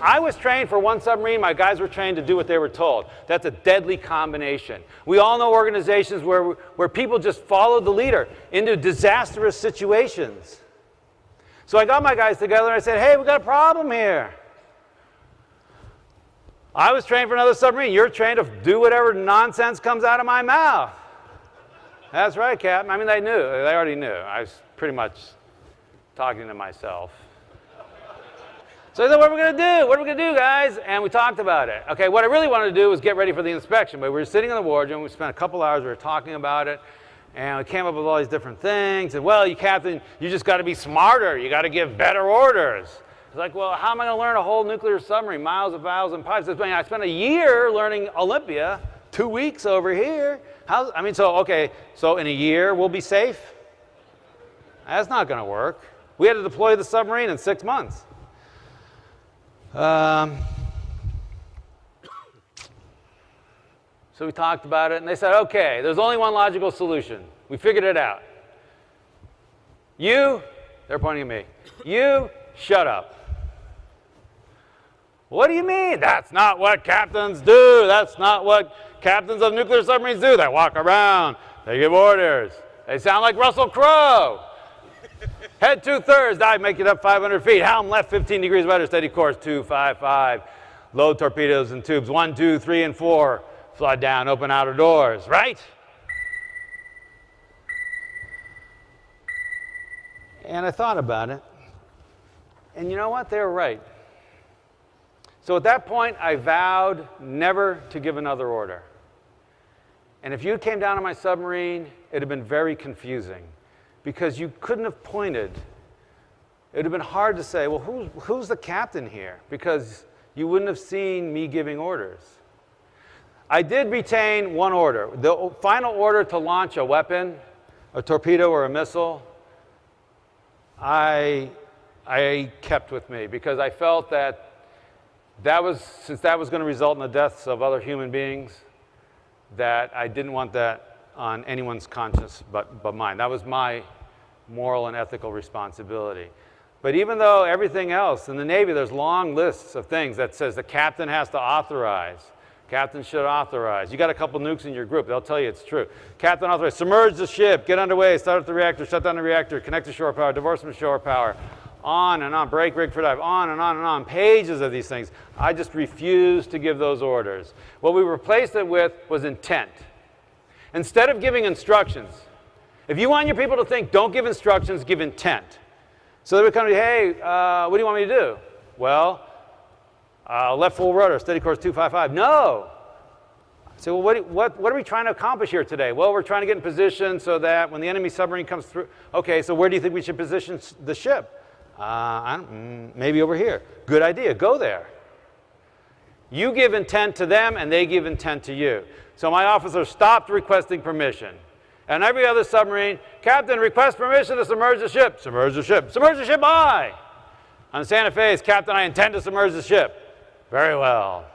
I was trained for one submarine, my guys were trained to do what they were told. That's a deadly combination. We all know organizations where people just followed the leader into disastrous situations. So I got my guys together and I said, hey, we got a problem here. I was trained for another submarine. You're trained to do whatever nonsense comes out of my mouth. That's right, Captain. I mean, they knew. They already knew. I was pretty much talking to myself. So I said, what are we going to do? What are we going to do, guys? And we talked about it. Okay, what I really wanted to do was get ready for the inspection. But we were sitting in the wardroom. We spent a couple hours. We were talking about it. And we came up with all these different things. And, well, you Captain, you just got to be smarter. You got to give better orders. It's like, well, how am I going to learn a whole nuclear submarine, miles of valves and pipes? I spent a year learning Olympia, 2 weeks over here. So in a year we'll be safe? That's not going to work. We had to deploy the submarine in 6 months. So we talked about it, and they said, okay, there's only one logical solution. We figured it out. You, they're pointing at me, you shut up. What do you mean? That's not what captains do. That's not what captains of nuclear submarines do. They walk around. They give orders. They sound like Russell Crowe. Head 2/3, dive, make it up 500 feet. Helm left 15 degrees rudder, steady course 255. Load torpedoes and tubes 1, 2, 3, and 4. Flood down, open outer doors, right? And I thought about it. And you know what? They were right. So at that point, I vowed never to give another order. And if you came down on my submarine, it would have been very confusing because you couldn't have pointed. It would have been hard to say, well, who's the captain here? Because you wouldn't have seen me giving orders. I did retain one order. The final order to launch a weapon, a torpedo or a missile, I kept with me because I felt that since that was going to result in the deaths of other human beings, that I didn't want that on anyone's conscience but mine. That was my moral and ethical responsibility. But even though everything else, in the Navy, there's long lists of things that says the captain has to authorize. Captain should authorize. You got a couple nukes in your group, they'll tell you it's true. Captain authorize, submerge the ship, get underway, start up the reactor, shut down the reactor, connect to shore power, divorce from shore power. On and on, break rig for dive, on and on and on, pages of these things. I just refused to give those orders. What we replaced it with was intent. Instead of giving instructions, if you want your people to think, don't give instructions, give intent. So they would come to you, hey, what do you want me to do? Well, left full rudder, steady course 255. No. I say, well, what are we trying to accomplish here today? Well, we're trying to get in position so that when the enemy submarine comes through, okay, so where do you think we should position the ship? Maybe over here. Good idea. Go there. You give intent to them, and they give intent to you. So my officer stopped requesting permission. And every other submarine, Captain, request permission to submerge the ship. Submerge the ship. Submerge the ship, aye. On Santa Fe's, Captain, I intend to submerge the ship. Very well.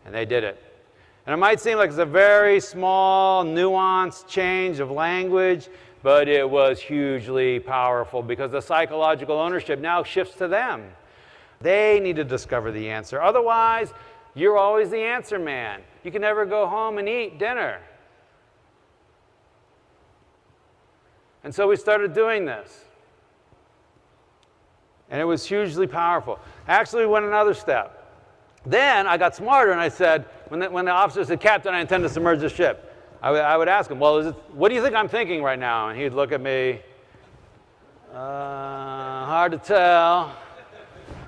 And they did it. And it might seem like it's a very small, nuanced change of language, but it was hugely powerful because the psychological ownership now shifts to them. They need to discover the answer. Otherwise, you're always the answer man. You can never go home and eat dinner. And so we started doing this. And it was hugely powerful. Actually, we went another step. Then I got smarter and I said, when the officer said, Captain, I intend to submerge the ship, I would ask him, well, what do you think I'm thinking right now? And he'd look at me, hard to tell.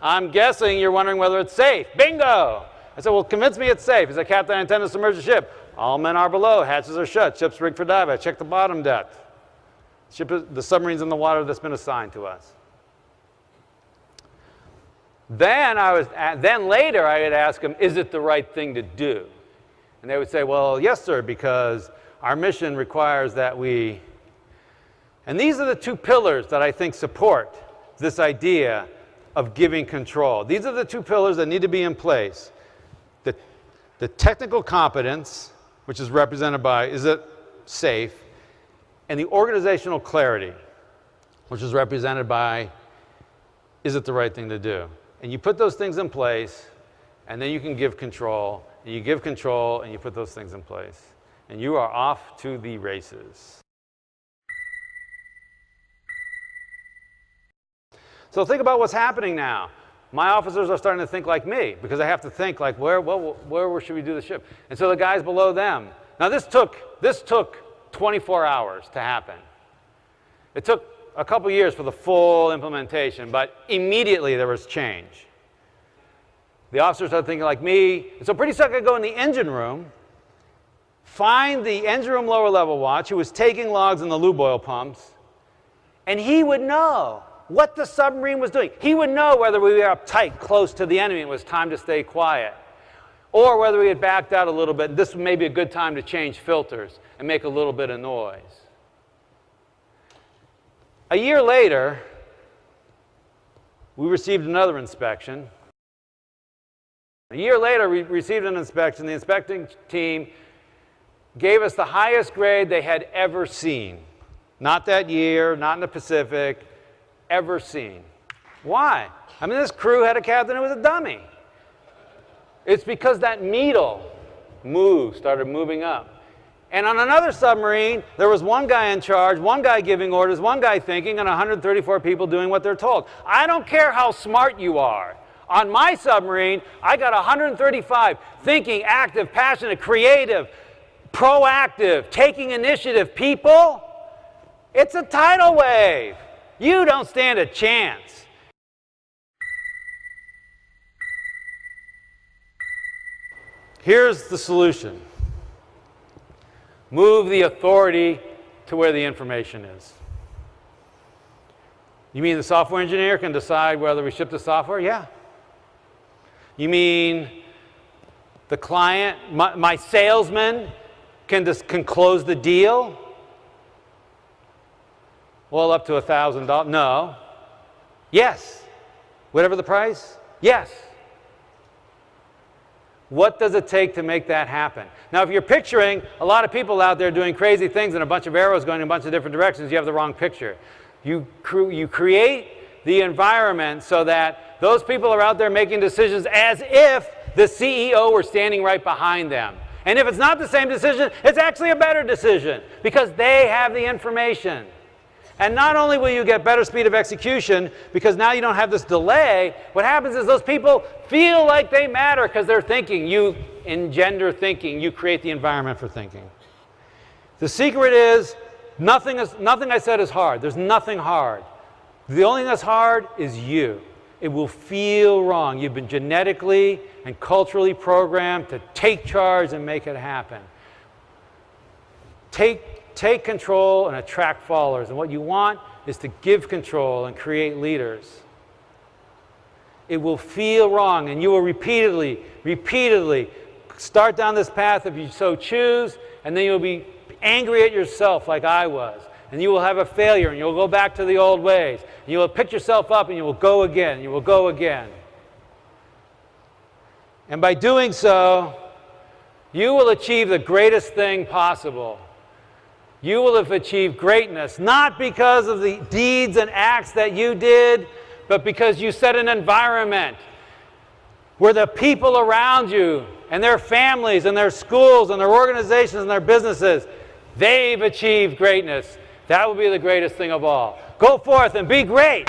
I'm guessing you're wondering whether it's safe. Bingo! I said, well, convince me it's safe. He said, Captain, I intend to submerge the ship. All men are below, hatches are shut, ship's rigged for dive. I checked the bottom depth. The submarine's in the water that's been assigned to us. Then later I would ask them, is it the right thing to do? And they would say, well, yes, sir, because our mission requires that we... And these are the two pillars that I think support this idea of giving control. These are the two pillars that need to be in place. The technical competence, which is represented by, is it safe? And the organizational clarity, which is represented by, is it the right thing to do? And you put those things in place, and then you can give control. And you give control, and you put those things in place. And you are off to the races. So think about what's happening now. My officers are starting to think like me, because I have to think like, where should we do the ship? And so the guys below them. Now this took 24 hours to happen. It took a couple years for the full implementation, but immediately there was change. The officers started thinking like me. And so pretty soon I could go in the engine room, find the engine room lower level watch who was taking logs in the lube oil pumps, and he would know what the submarine was doing. He would know whether we were up tight, close to the enemy, and it was time to stay quiet, or whether we had backed out a little bit, and this may be a good time to change filters and make a little bit of noise. A year later, we received another inspection. A year later, we received an inspection. The inspecting team gave us the highest grade they had ever seen. Not that year, not in the Pacific, ever seen. Why? I mean, this crew had a captain who was a dummy. It's because that needle started moving up. And on another submarine, there was one guy in charge, one guy giving orders, one guy thinking, and 134 people doing what they're told. I don't care how smart you are. On my submarine, I got 135 thinking, active, passionate, creative, proactive, taking initiative people. It's a tidal wave. You don't stand a chance. Here's the solution. Move the authority to where the information is. You mean the software engineer can decide whether we ship the software? Yeah. You mean the client, my salesman can close the deal? Well, up to $1,000. No. Yes. Whatever the price? Yes. What does it take to make that happen? Now, if you're picturing a lot of people out there doing crazy things and a bunch of arrows going in a bunch of different directions, you have the wrong picture. You create the environment so that those people are out there making decisions as if the CEO were standing right behind them. And if it's not the same decision, it's actually a better decision because they have the information. And not only will you get better speed of execution, because now you don't have this delay, what happens is those people feel like they matter because they're thinking. You engender thinking. You create the environment for thinking. The secret is, nothing I said is hard. There's nothing hard. The only thing that's hard is you. It will feel wrong. You've been genetically and culturally programmed to take charge and make it happen. Take control and attract followers. And what you want is to give control and create leaders. It will feel wrong, and you will repeatedly start down this path if you so choose, and then you'll be angry at yourself like I was. And you will have a failure, and you'll go back to the old ways. And you will pick yourself up, and you will go again. You will go again. And by doing so, you will achieve the greatest thing possible. You will have achieved greatness, not because of the deeds and acts that you did, but because you set an environment where the people around you and their families and their schools and their organizations and their businesses, they've achieved greatness. That will be the greatest thing of all. Go forth and be great.